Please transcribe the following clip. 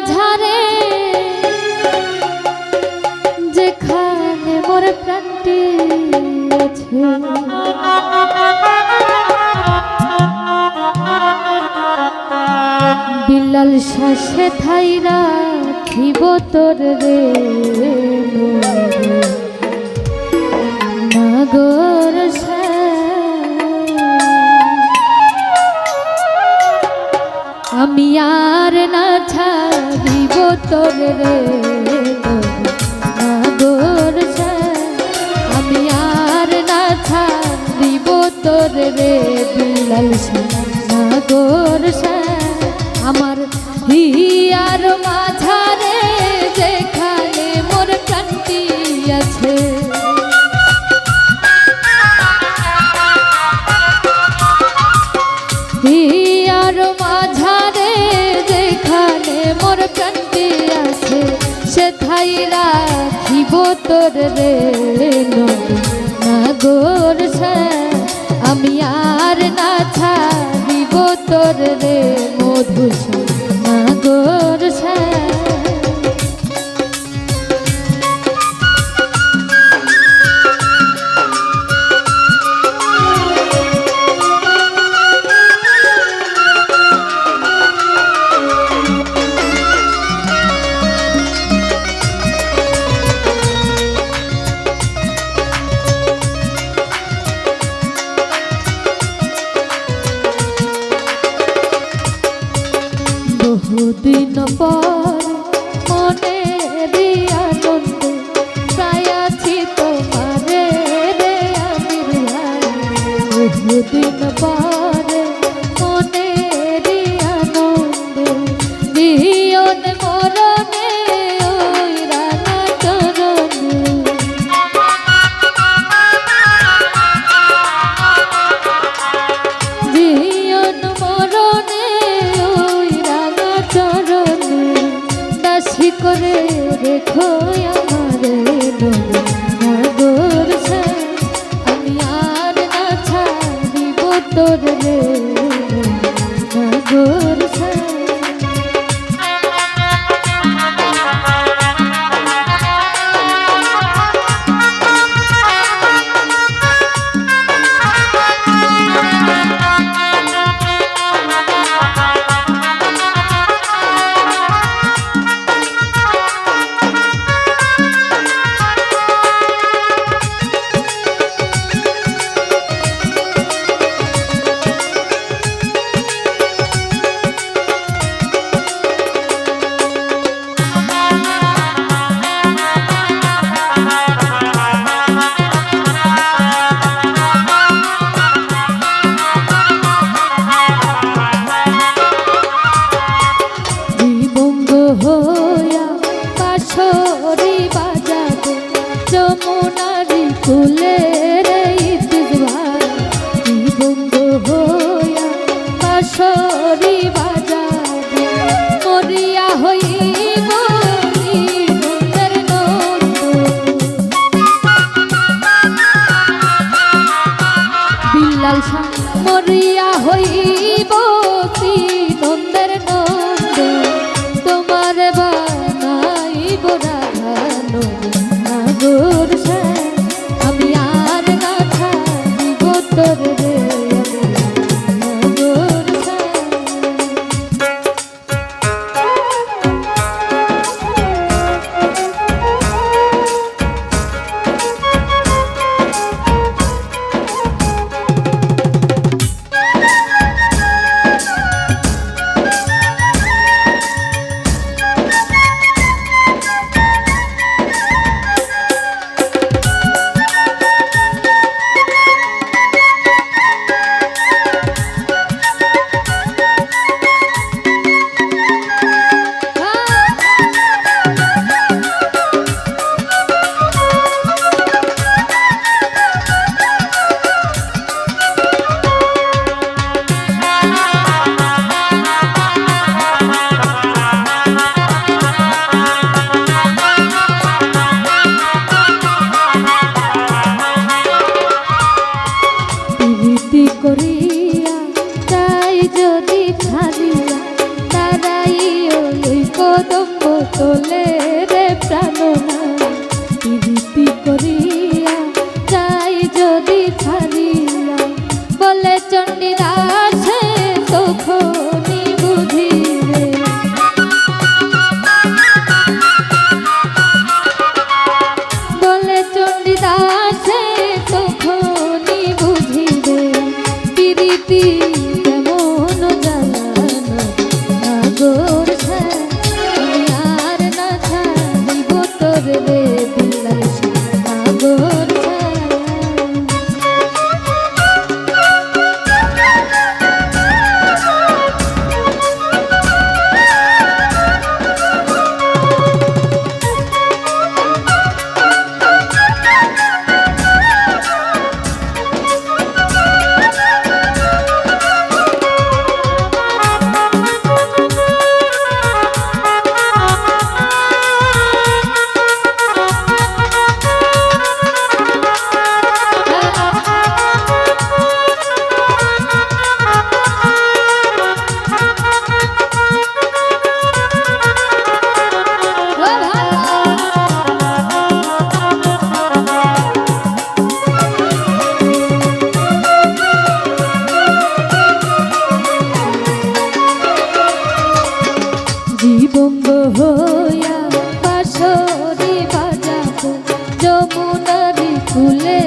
মাঝারে যেখানে মোর প্রাণটি আছে, বিলাল শ্বাসে ঠাই রাখিব তোর রে নাগর আমি আর না ছাড়িব তোর রে নাগর আমি আর না ছাড়িব তোর রে বিলাল নাগর আমার হিয়ার মাঝারে যেখানে মোর প্রাণটি আছে, হিয়ার মাঝারে যেখানে মোর প্রাণটি আছে, সেথাই রাখিব তোর রে নাগর আমি আর না ছাড়িব তোর রে মধুসূদন নাগর বহুদিন পর মনে আনন্দে প্রায় আছি তোমারে রে আমির ভাই, বহুদিন পর মনে আনন্দে বিয়ন মরণে ওই রাঙা চরণে, বিয়ন মরণে দাসী করে রেখো আমারে নাগর আমি আর না ছাড়িব তোর রে নাগর হইয়া পাশরি বাজাবে যমুনারি কুলে রে ইতিজভাই, বঙ্গ হইয়া পাশরি বাজাবে মরিয়া হইব নন্দের নন্দ, বিলাল মরিয়া হইব নন্দের নন্দ, তোমার বানাইব রাধা নাগর আমি কদম্ব তোলে রে প্রাণনা প্রীতি করিয়া যাই যদি ছাড়িয়া বলে চণ্ডীদাসে তখনই বুঝিবে বলে চণ্ডীদাসে তখনই বুঝিবে প্রীতি কেমন জ্বালানো নাগর আমি আর না ছাড়িব তোর রে বিলাসী নাগর জীবঙ্গ হইয়া বাঁশরি বাজাবো যমুনারি কূলে